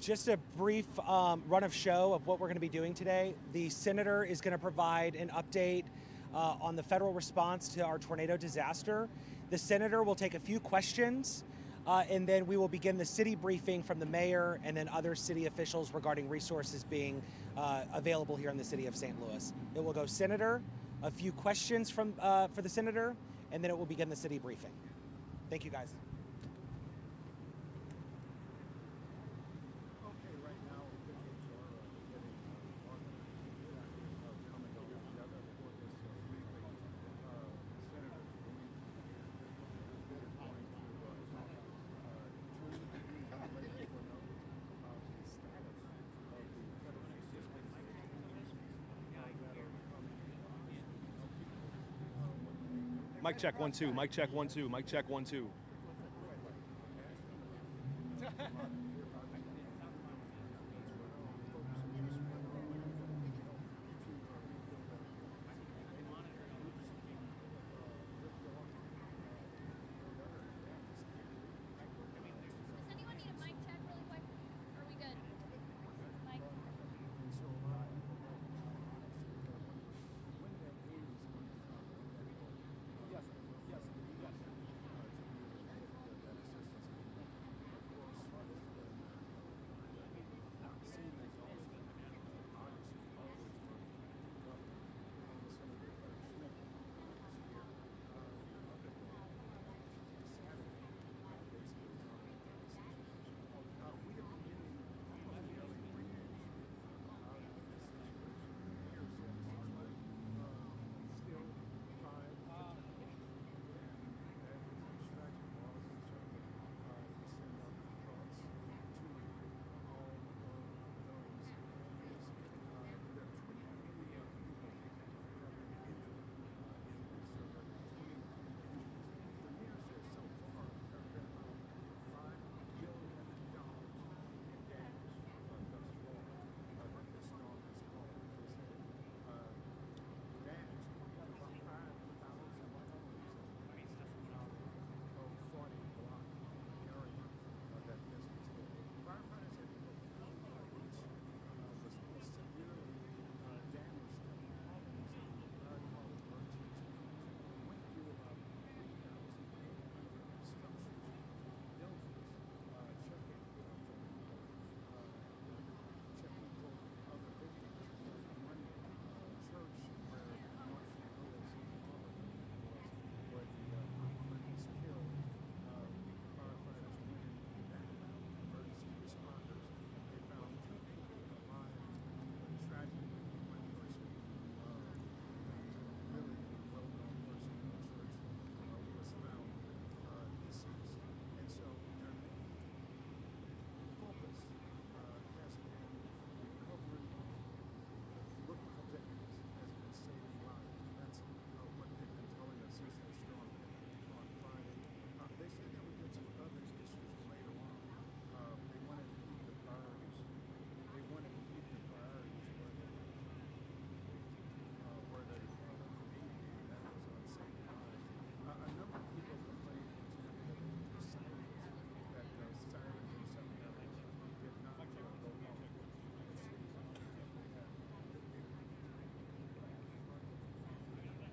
Just a brief run of show of what we're going to be doing today. The senator is going to provide an update on the federal response to our tornado disaster. The senator will take a few questions, and then we will begin the city briefing from the mayor and then other city officials regarding resources being available here in the city of St. Louis. It will go senator, a few questions for the senator, and then it will begin the city briefing. Thank you, guys. Mic check 1 2. Mic check 1 2. Mic check 1 2.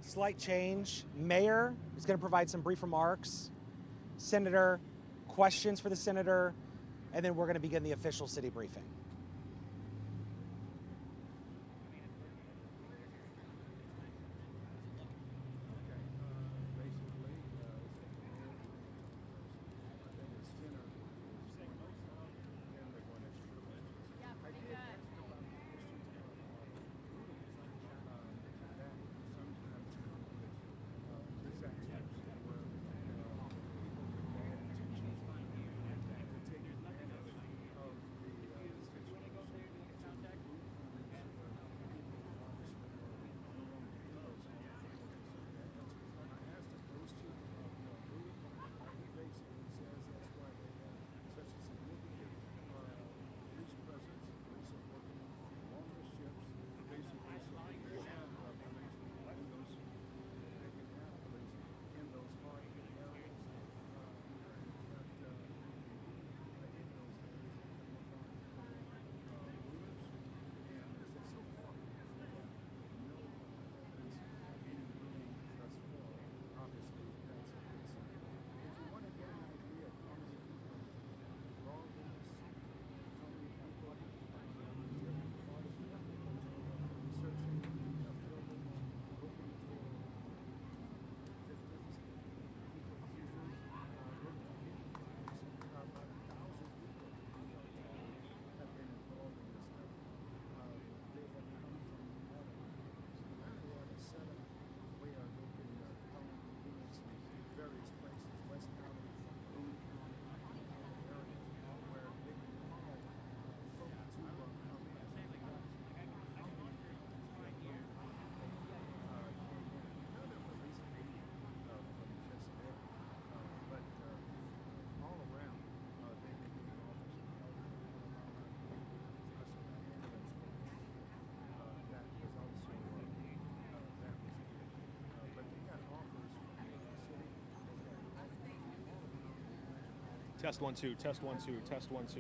Slight change. Mayor is going to provide some brief remarks. Senator, questions for the senator, and then we're going to begin the official city briefing. Test 1 2. Test 1 2. Test 1 2.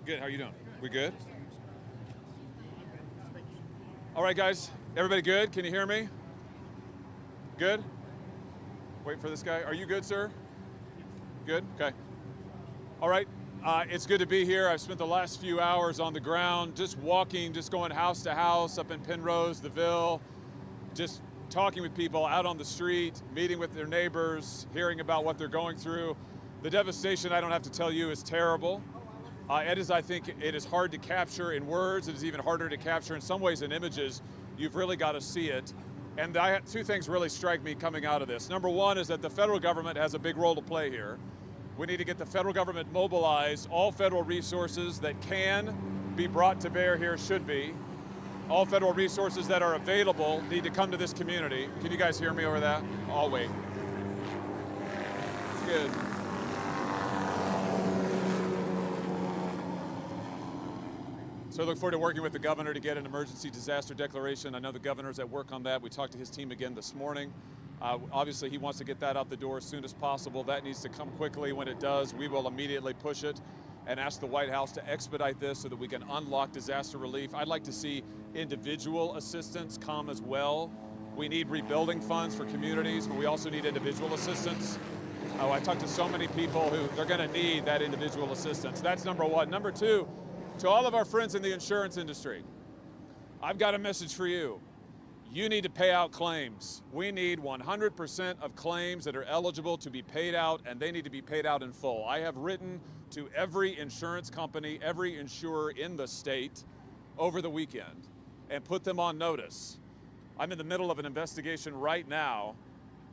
Good, how you doing? We good? All right, guys, everybody good? Can you hear me? Good? Wait for this guy. Are you good, sir? Good, okay. All right, it's good to be here. I've spent the last few hours on the ground, just walking, just going house to house up in Penrose, the Ville, just talking with people out on the street, meeting with their neighbors, hearing about what they're going through. The devastation, I don't have to tell you, is terrible. I think it is hard to capture in words. It is even harder to capture in some ways in images. You've really got to see it. And two things really strike me coming out of this. Number one is that the federal government has a big role to play here. We need to get the federal government mobilized. All federal resources that can be brought to bear here should be. All federal resources that are available need to come to this community. Can you guys hear me over that? I'll wait. Good. So I look forward to working with the governor to get an emergency disaster declaration. I know the governor's at work on that. We talked to his team again this morning. Obviously, he wants to get that out the door as soon as possible. That needs to come quickly. When it does, we will immediately push it and ask the White House to expedite this so that we can unlock disaster relief. I'd like to see individual assistance come as well. We need rebuilding funds for communities, but we also need individual assistance. I talked to so many people who they're going to need that individual assistance. That's number one. Number two, to all of our friends in the insurance industry, I've got a message for you. You need to pay out claims. We need 100% of claims that are eligible to be paid out, and they need to be paid out in full. I have written to every insurance company, every insurer in the state over the weekend and put them on notice. I'm in the middle of an investigation right now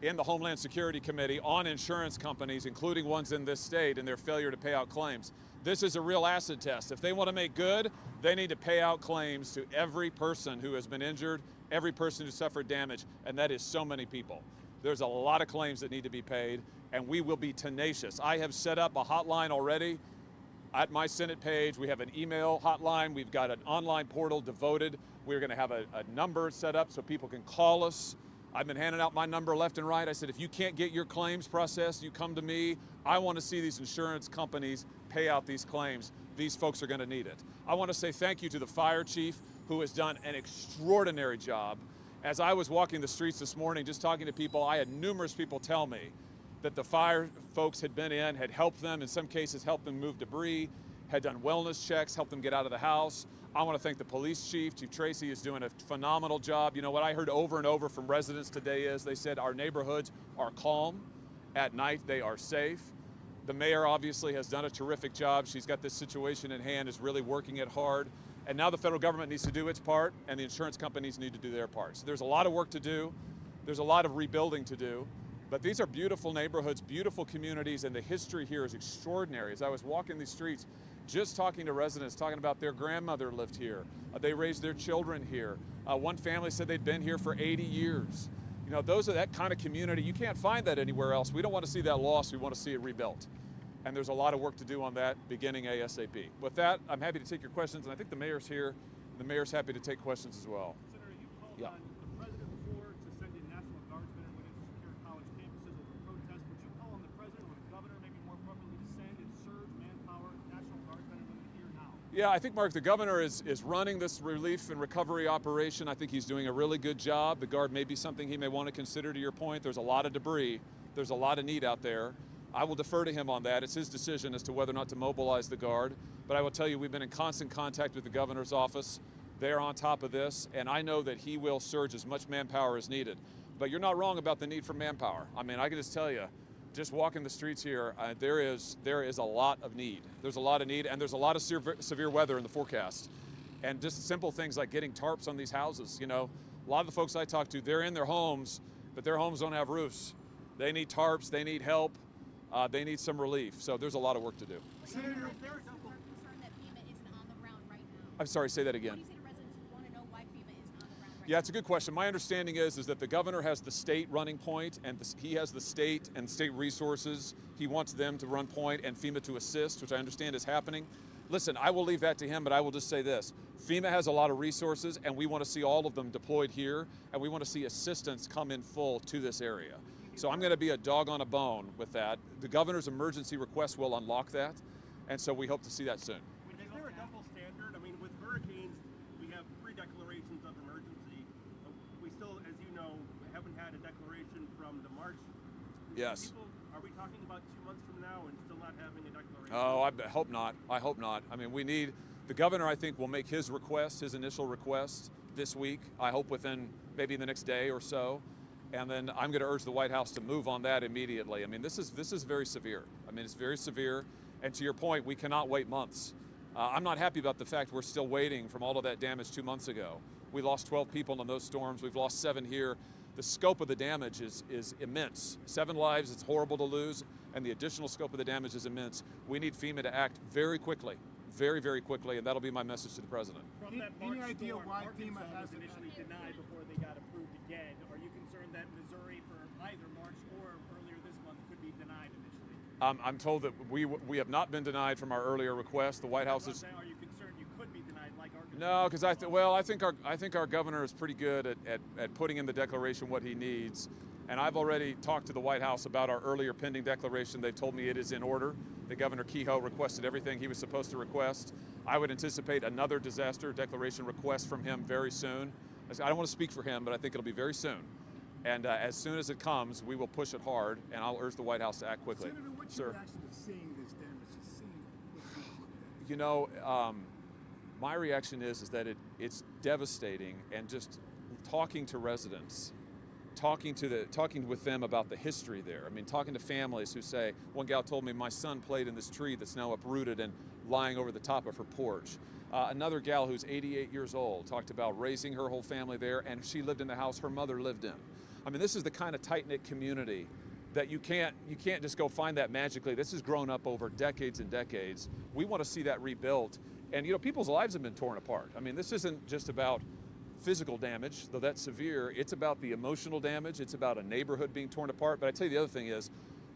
in the Homeland Security Committee on insurance companies, including ones in this state, and their failure to pay out claims. This is a real acid test. If they want to make good, they need to pay out claims to every person who has been injured, every person who suffered damage, and that is so many people. There's a lot of claims that need to be paid, and we will be tenacious. I have set up a hotline already at my Senate page. We have an email hotline. We've got an online portal devoted. We're going to have a number set up so people can call us. I've been handing out my number left and right. I said, if you can't get your claims processed, you come to me. I want to see these insurance companies pay out these claims. These folks are going to need it. I want to say thank you to the fire chief, who has done an extraordinary job. As I was walking the streets this morning, just talking to people, I had numerous people tell me that the fire folks had been in, had helped them, in some cases helped them move debris, had done wellness checks, helped them get out of the house. I want to thank the police chief. Chief Tracy is doing a phenomenal job. You know, what I heard over and over from residents today is they said our neighborhoods are calm. At night, they are safe. The mayor obviously has done a terrific job. She's got this situation in hand, is really working it hard. And now the federal government needs to do its part, and the insurance companies need to do their part. So there's a lot of work to do. There's a lot of rebuilding to do. But these are beautiful neighborhoods, beautiful communities, and the history here is extraordinary. As I was walking these streets, just talking to residents, talking about their grandmother lived here. They raised their children here. One family said they'd been here for 80 years. You know, those are that kind of community. You can't find that anywhere else. We don't want to see that lost. We want to see it rebuilt. And there's a lot of work to do on that, beginning ASAP. With that, I'm happy to take your questions, and I think the mayor's here. The mayor's happy to take questions as well. Senator, you called on the president before to send in National Guardsmen and women to secure college campuses over protests. Would you call on the president or the governor, maybe more appropriately, to send in surge manpower, National Guardsmen and women here now? Yeah, I think, Mark, the governor is running this relief and recovery operation. I think he's doing a really good job. The Guard may be something he may want to consider. To your point, there's a lot of debris. There's a lot of need out there. I will defer to him on that. It's his decision as to whether or not to mobilize the Guard. But I will tell you, we've been in constant contact with the governor's office. They're on top of this, and I know that he will surge as much manpower as needed. But you're not wrong about the need for manpower. I mean, I can just tell you, just walking the streets here, there is a lot of need. There's a lot of need, and there's a lot of severe weather in the forecast. And just simple things like getting tarps on these houses. You know, a lot of the folks I talk to, they're in their homes, but their homes don't have roofs. They need tarps, they need help. They need some relief, so there's a lot of work to do. Senator, is there a concern that FEMA isn't on the ground right now? I'm sorry, say that again. What do you say to residents who want to know why FEMA isn't on the ground right Yeah, it's a good question. My understanding is that the governor has the state running point, and he has the state and state resources. He wants them to run point and FEMA to assist, which I understand is happening. Listen, I will leave that to him, but I will just say this. FEMA has a lot of resources, and we want to see all of them deployed here, and we want to see assistance come in full to this area. So I'm going to be a dog on a bone with that. The governor's emergency request will unlock that, and so we hope to see that soon. Is there from the march. Yes. Are we talking about 2 months from now and still not having a declaration? Oh, I hope not. I hope not. I mean, the governor, I think, will make his request, his initial request this week. I hope within maybe the next day or so. And then I'm going to urge the White House to move on that immediately. I mean, this is very severe. I mean, it's very severe. And to your point, we cannot wait months. I'm not happy about the fact we're still waiting from all of that damage 2 months ago. We lost 12 people in those storms. We've lost 7 here. The scope of the damage is immense. 7 lives, it's horrible to lose, and the additional scope of the damage is immense. We need FEMA to act very quickly, very, very quickly, and that'll be my message to the president. From that Any March idea storm, why Arkansas FEMA was hasn't initially denied before they got approved again. Are you concerned that Missouri, for either March or earlier this month, could be denied initially? I'm told that we have not been denied from our earlier request. The White House is. Are you concerned you could be denied like Arkansas? No, because I think our governor is pretty good at putting in the declaration what he needs, and I've already talked to the White House about our earlier pending declaration. They've told me it is in order. The Governor Kehoe requested everything he was supposed to request. I would anticipate another disaster declaration request from him very soon. I don't want to speak for him, but I think it'll be very soon. And as soon as it comes, we will push it hard, and I'll urge the White House to act quickly. Senator, what's your reaction to seeing this damage, to seeing what's being looked at? You know, my reaction is that it's devastating, and just talking to residents, talking with them about the history there. I mean, talking to families who say, one gal told me, my son played in this tree that's now uprooted and lying over the top of her porch. Another gal who's 88 years old talked about raising her whole family there, and she lived in the house her mother lived in. I mean, this is the kind of tight-knit community that you can't just go find that magically. This has grown up over decades and decades. We want to see that rebuilt. And, you know, people's lives have been torn apart. I mean, this isn't just about physical damage, though that's severe. It's about the emotional damage. It's about a neighborhood being torn apart. But I tell you the other thing is,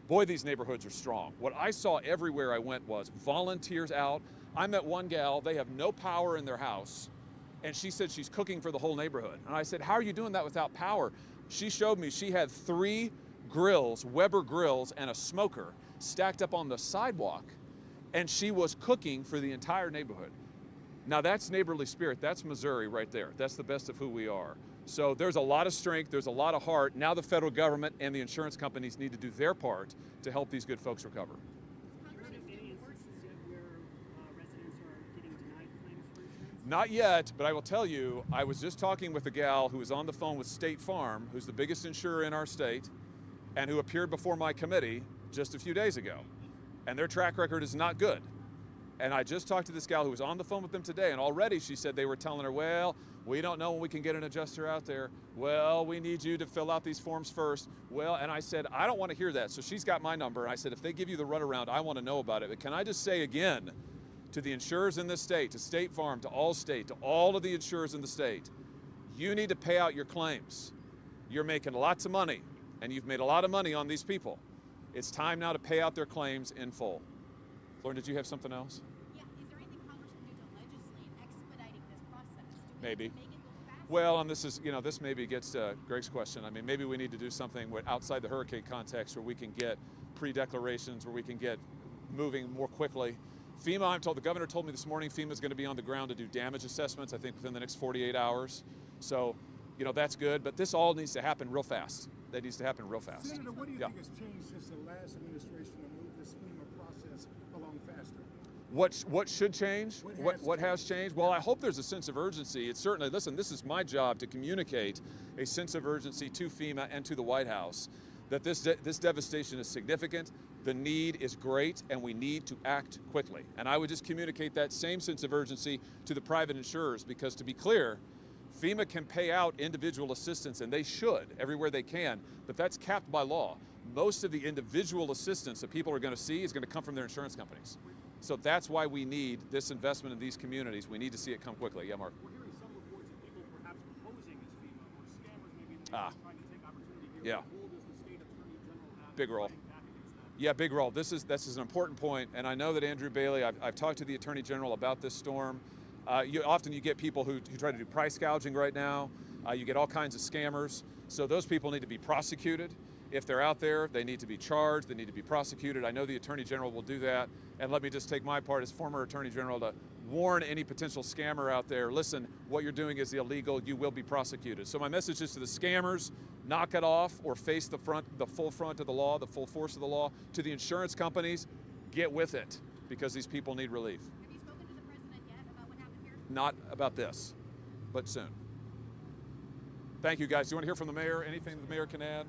boy, these neighborhoods are strong. What I saw everywhere I went was volunteers out. I met one gal, they have no power in their house, and she said she's cooking for the whole neighborhood. And I said, how are you doing that without power? She showed me she had 3 grills, Weber grills, and a smoker stacked up on the sidewalk, and she was cooking for the entire neighborhood. Now that's neighborly spirit. That's Missouri right there. That's the best of who we are. So there's a lot of strength, there's a lot of heart. Now the federal government and the insurance companies need to do their part to help these good folks recover. Any instances yet where residents are getting denied claims for insurance? Not yet, but I will tell you, I was just talking with a gal who was on the phone with State Farm, who's the biggest insurer in our state, and who appeared before my committee just a few days ago. And their track record is not good. And I just talked to this gal who was on the phone with them today, and already she said they were telling her, well, we don't know when we can get an adjuster out there. Well, we need you to fill out these forms first. Well, and I said, I don't want to hear that. So she's got my number. I said, if they give you the runaround, I want to know about it. But can I just say again to the insurers in this state, to State Farm, to Allstate, to all of the insurers in the state, you need to pay out your claims. You're making lots of money, and you've made a lot of money on these people. It's time now to pay out their claims in full. Lauren, did you have something else? Yeah, is there anything Congress can do to legislate expediting this process? Do we Maybe. make it go faster? Well, and this is, this maybe gets to Greg's question. I mean, maybe we need to do something outside the hurricane context where we can get pre-declarations, where we can get moving more quickly. FEMA, the governor told me this morning, FEMA's going to be on the ground to do damage assessments, I think within the next 48 hours. So, that's good, but this all needs to happen real fast. That needs to happen real fast. Senator, what do you Yeah. think has changed since the last administration to move this FEMA process along faster? What should change? What has changed? Well, I hope there's a sense of urgency. It's certainly, listen, this is my job to communicate a sense of urgency to FEMA and to the White House that this devastation is significant, the need is great, and we need to act quickly. And I would just communicate that same sense of urgency to the private insurers, because to be clear, FEMA can pay out individual assistance, and they should everywhere they can, but that's capped by law. Most of the individual assistance that people are going to see is going to come from their insurance companies. So that's why we need this investment in these communities. We need to see it come quickly. Yeah, Mark. We're hearing some reports of people perhaps posing as FEMA or scammers maybe in the neighborhood trying to take opportunity here. Yeah. What role does the state attorney general have Big role. in fighting back against that? Yeah, big role. This is an important point, and I know that Andrew Bailey, I've talked to the Attorney General about this storm. Often you get people who try to do price gouging right now. You get all kinds of scammers. So those people need to be prosecuted. If they're out there, they need to be charged, they need to be prosecuted. I know the Attorney General will do that. And let me just take my part as former Attorney General to warn any potential scammer out there, listen, what you're doing is illegal, you will be prosecuted. So my message is to the scammers, knock it off or face the full front of the law, the full force of the law. To the insurance companies, get with it, because these people need relief. Have you spoken to the president yet about what happened here? Not about this, but soon. Thank you, guys. Do you want to hear from the mayor? Anything the mayor can add?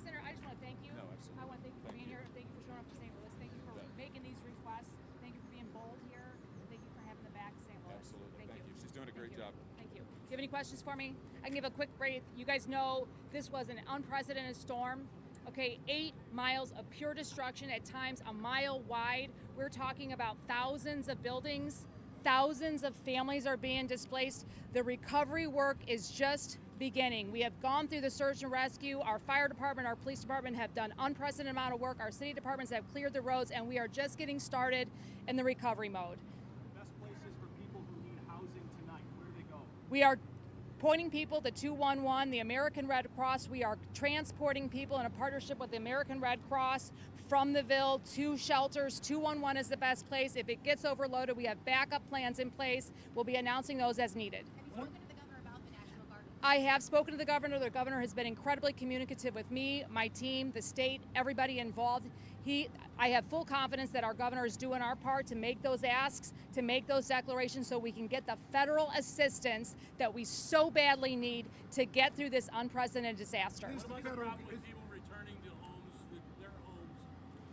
Senator, I just want to thank you. No, absolutely. I want to thank you for being here. Thank you for showing up to St. Louis. Thank you for making these requests. Thank you for being bold here. Thank you for having the back to St. Louis. Absolutely. Thank you. She's doing a great job. Thank you. Do you have any questions for me? I can give a quick brief. You guys know this was an unprecedented storm. Okay, 8 miles of pure destruction, at times a mile wide. We're talking about thousands of buildings. Thousands of families are being displaced. The recovery work is just beginning. We have gone through the search and rescue. Our fire department, our police department have done unprecedented amount of work. Our city departments have cleared the roads, and we are just getting started in the recovery mode. Best places for people who need housing tonight, where do they go? We are pointing people to 211, the American Red Cross. We are transporting people in a partnership with the American Red Cross from the Ville to shelters. 211 is the best place. If it gets overloaded, we have backup plans in place. We'll be announcing those as needed. Have you spoken to the governor about the National Guard? I have spoken to the governor. The governor has been incredibly communicative with me, my team, the state, everybody involved. I have full confidence that our governor is doing our part to make those asks, to make those declarations, so we can get the federal assistance that we so badly need to get through this unprecedented disaster. Is the What's the federal, problem with people returning to their homes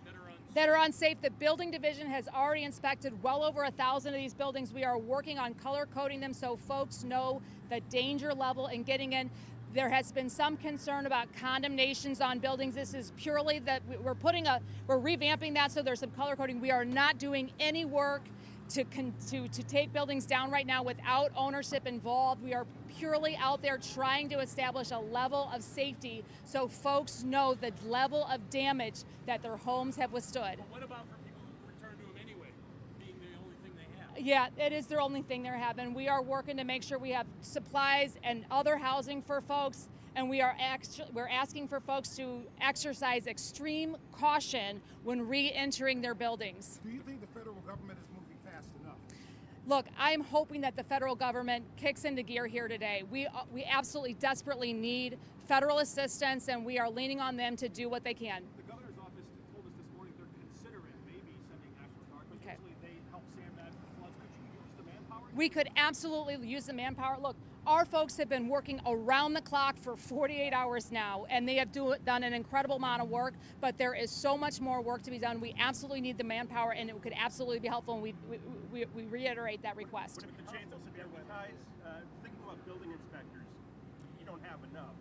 that are unsafe? That are unsafe. The building division has already inspected well over 1,000 of these buildings. We are working on color coding them so folks know the danger level in getting in. There has been some concern about condemnations on buildings. This is purely that we're revamping that, so there's some color coding. We are not doing any work to take buildings down right now without ownership involved. We are purely out there trying to establish a level of safety so folks know the level of damage that their homes have withstood. But what about for people who return to them anyway, being the only thing they have? Yeah, it is their only thing they're having. We are working to make sure we have supplies and other housing for folks, and we're asking for folks to exercise extreme caution when re-entering their buildings. do you think the federal government is moving fast enough? Look, I'm hoping that the federal government kicks into gear here today. We absolutely desperately need federal assistance, and we are leaning on them to do what they can. The governor's office told us this morning they're considering maybe sending National Guard, but Okay. usually they help sandbag the floods. Could you use the manpower? We could absolutely use the manpower. Look, our folks have been working around the clock for 48 hours now, and they have done an incredible amount of work, but there is so much more work to be done. We absolutely need the manpower, and it could absolutely be helpful, and we reiterate that request. With the chains of severe guys, thinking about building inspectors, you don't have enough.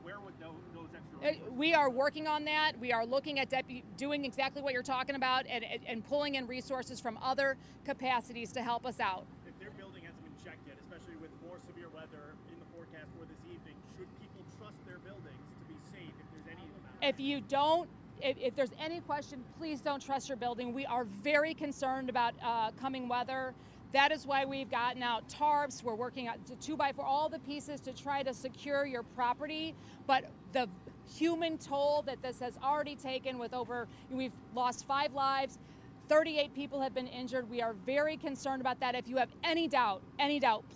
Where would those extra resources? We are working on that. We are looking at doing exactly what you're talking about and pulling in resources from other capacities to help us out. If their building hasn't been checked yet, especially with more severe weather in the forecast for this evening, should people trust their buildings to be safe if there's any? If you don't, if there's any question, please don't trust your building. We are very concerned about coming weather. That is why we've gotten out tarps. We're working out 2x4, all the pieces to try to secure your property. But the human toll that this has already taken we've lost 5 lives. 38 people have been injured. We are very concerned about that. If you have any doubt,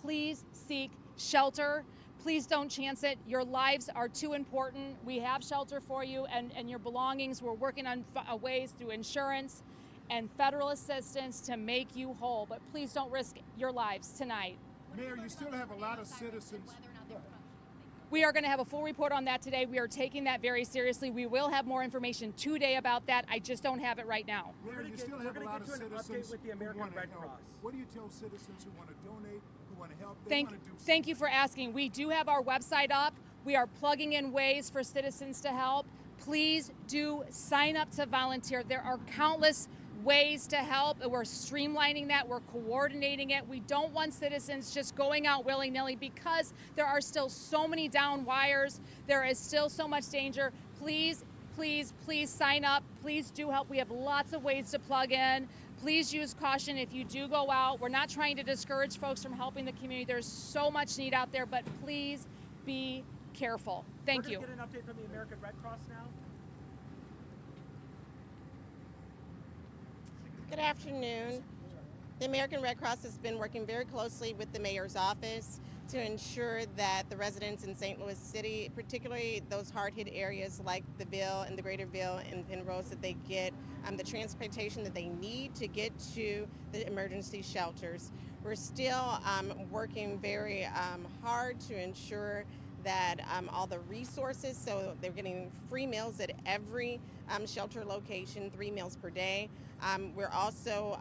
please seek shelter. Please don't chance it. Your lives are too important. We have shelter for you and your belongings. We're working on ways through insurance and federal assistance to make you whole. But please don't risk your lives tonight. Mayor, you still have a lot of citizens. Whether or not they're functioning. We are going to have a full report on that today. We are taking that very seriously. We will have more information today about that. I just don't have it right now. Mayor, you still have a lot of citizens with the who American want to Red help. Cross. What do you tell citizens who want to donate, who want to help? They want to do Thank you for asking. We do have our website up. We are plugging in ways for citizens to help. Please do sign up to volunteer. There are countless ways to help. We're streamlining that. We're coordinating it. We don't want citizens just going out willy-nilly because there are still so many down wires. There is still so much danger. Please, please, please sign up. Please do help. We have lots of ways to plug in. Please use caution if you do go out. We're not trying to discourage folks from helping the community. There's so much need out there, but please be careful. Thank you. We're going to get an update from the American Red Cross now. Good afternoon. The American Red Cross has been working very closely with the mayor's office to ensure that the residents in St. Louis City, particularly those hard-hit areas like the Ville and the Greater Ville and Penrose, that they get the transportation that they need to get to the emergency shelters. We're still working very hard to ensure that all the resources, so they're getting free meals at every shelter location, 3 meals per day. We're also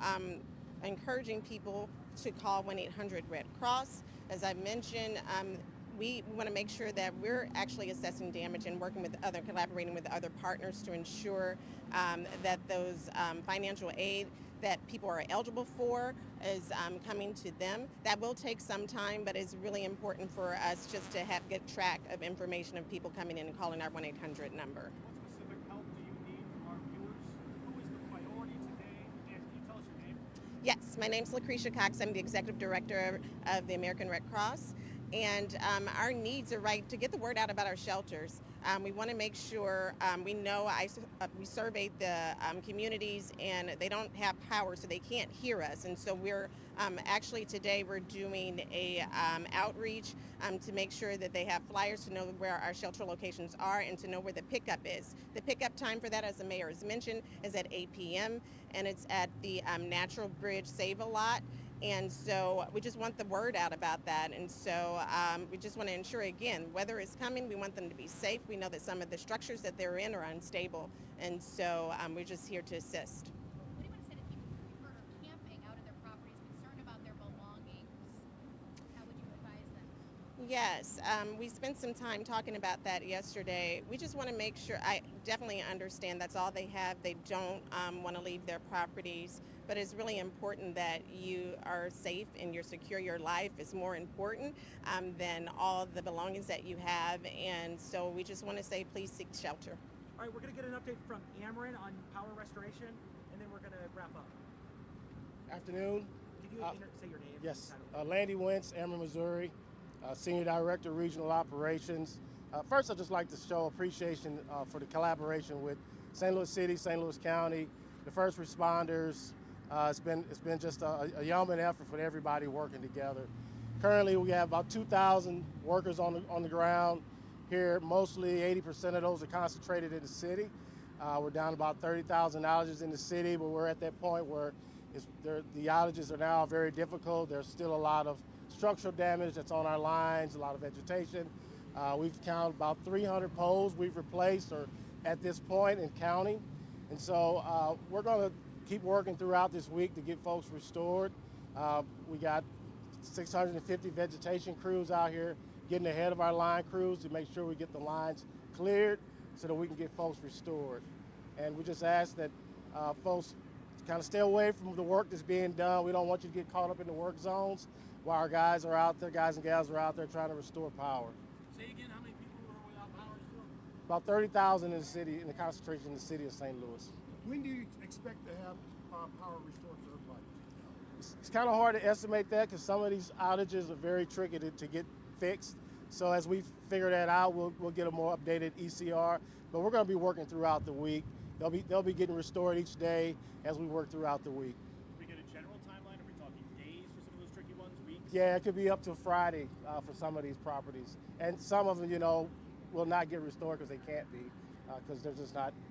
encouraging people to call 1-800-RED-CROSS. As I mentioned, we want to make sure that we're actually assessing damage and collaborating with other partners to ensure that those financial aid that people are eligible for is coming to them. That will take some time, but it's really important for us just to have good track of information of people coming in and calling our 1-800 number. What specific help do you need from our viewers? Who is the priority today? And can you tell us your name? Yes, my name's Lucretia Cox. I'm the Executive Director of the American Red Cross. And our needs are to get the word out about our shelters. We want to make sure we know we surveyed the communities and they don't have power, so they can't hear us. And so we're actually today we're doing a outreach to make sure that they have flyers to know where our shelter locations are and to know where the pickup is. The pickup time for that, as the mayor has mentioned, is at 8 p.m. and it's at the Natural Bridge Save-A-Lot. And so we just want the word out about that. And so we just want to ensure, again, weather is coming. We want them to be safe. We know that some of the structures that they're in are unstable. And so we're just here to assist. What do you want to say to people who are camping out of their properties, concerned about their belongings? How would you advise them? Yes, we spent some time talking about that yesterday. We just want to make sure, I definitely understand that's all they have. They don't want to leave their properties, but it's really important that you are safe and you're secure. Your life is more important than all the belongings that you have. And so we just want to say, please seek shelter. All right, we're going to get an update from Ameren on power restoration, and then we're going to wrap up. Afternoon. Can you say your name? Yes, Title? Landy Wentz, Ameren, Missouri, Senior Director, Regional Operations. First, I'd just like to show appreciation for the collaboration with St. Louis City, St. Louis County, the first responders. It's been just a yeoman effort for everybody working together. Currently, we have about 2,000 workers on the ground here. Mostly 80% of those are concentrated in the city. We're down about 30,000 outages in the city, but we're at that point where the outages are now very difficult. There's still a lot of structural damage that's on our lines, a lot of vegetation. We've counted about 300 poles we've replaced or at this point and counting. And so we're going to keep working throughout this week to get folks restored. We got 650 vegetation crews out here getting ahead of our line crews to make sure we get the lines cleared so that we can get folks restored. And we just ask that folks kind of stay away from the work that's being done. We don't want you to get caught up in the work zones while our guys and gals are out there trying to restore power. Say again, how many people are without power still? About 30,000 in the city, in the concentration in the city of St. Louis. When do you expect to have power restored for everybody? It's kind of hard to estimate that because some of these outages are very tricky to get fixed. So as we figure that out, we'll get a more updated ECR. But we're going to be working throughout the week. They'll be getting restored each day as we work throughout the week. Can we get a general timeline? Are we talking days for some of those tricky ones, weeks? Yeah, it could be up to Friday for some of these properties, and some of them, will not get restored because they can't be, because they're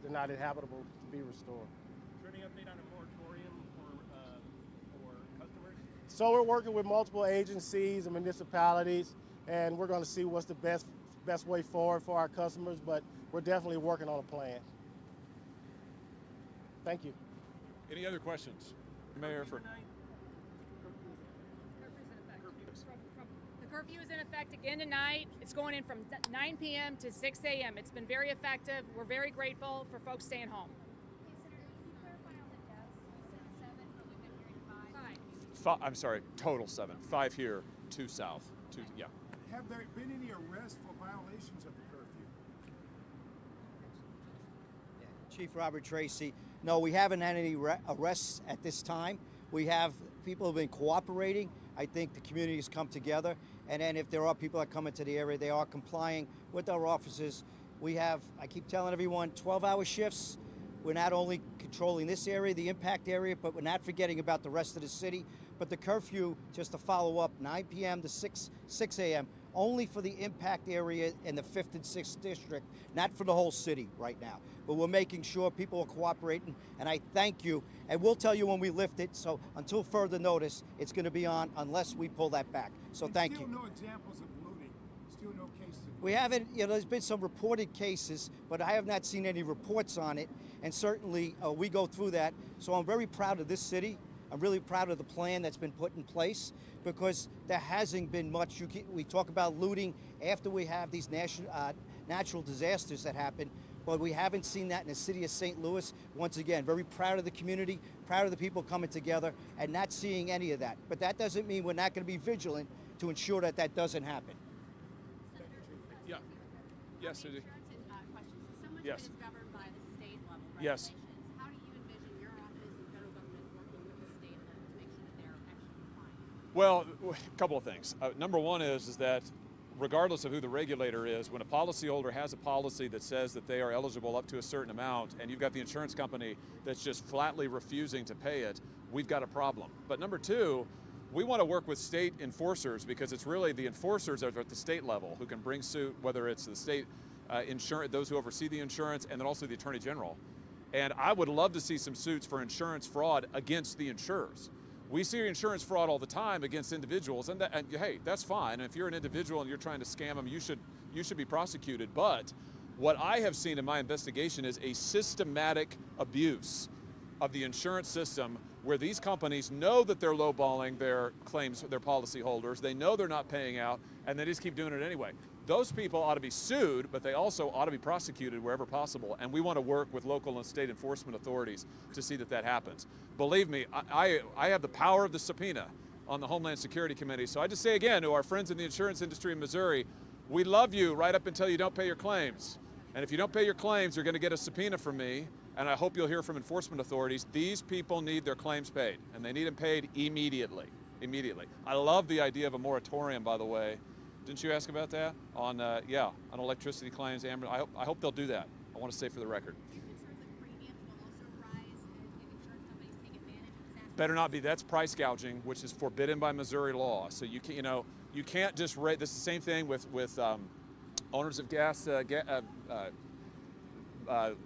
not inhabitable to be restored. Is there any update on a moratorium for customers? So we're working with multiple agencies and municipalities, and we're going to see what's the best way forward for our customers. But we're definitely working on a plan. Thank you. Any other questions, Mayor? The curfew is in effect again tonight. It's going in from 9 p.m. to 6 a.m. It's been very effective. We're very grateful for folks staying home. Hey, Senator, can you clarify on the deaths? You said 7, but we've been hearing 5. I'm sorry, total 7. 5 here, 2 south. 2, yeah. Have there been any arrests for violations of the curfew? Chief Robert Tracy. No, we haven't had any arrests at this time. We have people who have been cooperating. I think the community has come together. And then if there are people that come into the area, they are complying with our officers. We have, I keep telling everyone, 12-hour shifts. we're not only controlling this area, the impact area, but we're not forgetting about the rest of the city. But the curfew, just to follow up, 9 p.m. to 6 a.m., only for the impact area in the 5th and 6th district, not for the whole city right now. But we're making sure people are cooperating, and I thank you. And we'll tell you when we lift it, so until further notice, it's going to be on unless we pull that back. So thank you. Still no examples of looting, still no cases of We haven't, there's been some reported cases, but I have not seen any reports on it, and certainly we go through that. So I'm very proud of this city. I'm really proud of the plan that's been put in place, because there hasn't been much. We talk about looting after we have these natural disasters that happen, but we haven't seen that in the city of St. Louis. Once again, very proud of the community, proud of the people coming together, and not seeing any of that. But that doesn't mean we're not going to be vigilant to ensure that that doesn't happen. Yeah. Yes, Susie. So much Yes. of it is governed by the state level Yes. regulations. How do you envision your office and federal government working with the state to make sure that they're actually complying? Well, a couple of things. Number one is that regardless of who the regulator is, when a policyholder has a policy that says that they are eligible up to a certain amount, and you've got the insurance company that's just flatly refusing to pay it, we've got a problem. But number two, we want to work with state enforcers, because it's really the enforcers that are at the state level who can bring suit, whether it's the state insurance, those who oversee the insurance, and then also the Attorney General. And I would love to see some suits for insurance fraud against the insurers. We see insurance fraud all the time against individuals, and hey, that's fine. If you're an individual and you're trying to scam them, you should be prosecuted. But what I have seen in my investigation is a systematic abuse of the insurance system, where these companies know that they're lowballing their claims, their policy holders. They know they're not paying out, and they just keep doing it anyway. Those people ought to be sued, but they also ought to be prosecuted wherever possible. And we want to work with local and state enforcement authorities to see that that happens. Believe me, I have the power of the subpoena on the Homeland Security Committee. So I just say again to our friends in the insurance industry in Missouri, we love you right up until you don't pay your claims. And if you don't pay your claims, you're going to get a subpoena from me. And I hope you'll hear from enforcement authorities. These people need their claims paid, and they need them paid immediately. Immediately. I love the idea of a moratorium, by the way. Didn't you ask about that? On electricity claims. I hope they'll do that. I want to say for the record. Are you concerned that premiums will also rise if insurance companies take advantage of disaster? Better not be. That's price gouging, which is forbidden by Missouri law. So you can't just rate. This is the same thing with owners of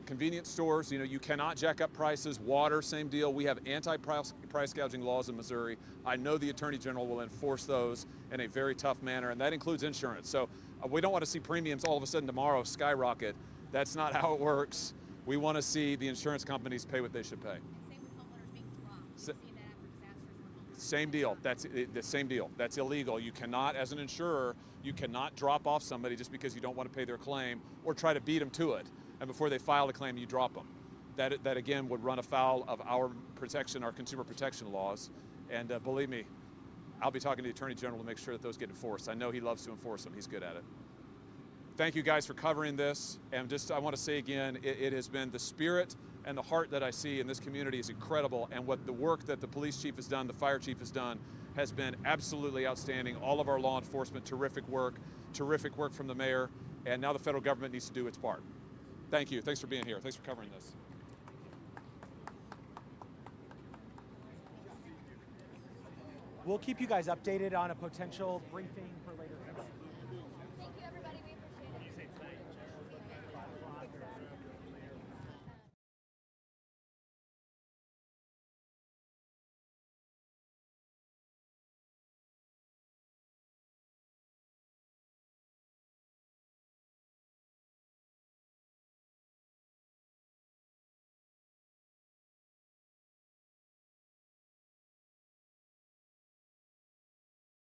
convenience stores. You cannot jack up prices. Water, same deal. We have anti-price gouging laws in Missouri. I know the Attorney General will enforce those in a very tough manner, and that includes insurance. So we don't want to see premiums all of a sudden tomorrow skyrocket. That's not how it works. We want to see the insurance companies pay what they should pay. And same with homeowners being dropped. We've seen that after disasters when homeowners Same deal. That's the same deal. That's illegal. You cannot, as an insurer, you cannot drop off somebody just because you don't want to pay their claim or try to beat them to it. And before they file a claim, you drop them. That again would run afoul of our protection, our consumer protection laws. And believe me, I'll be talking to the Attorney General to make sure that those get enforced. I know he loves to enforce them. He's good at it. Thank you guys for covering this. And I want to say again, it has been the spirit and the heart that I see in this community is incredible. And what the work that the police chief has done, the fire chief has done, has been absolutely outstanding. All of our law enforcement, terrific work from the mayor. And now the federal government needs to do its part. Thank you. Thanks for being here. Thanks for covering this. We'll keep you guys updated on a potential briefing for later.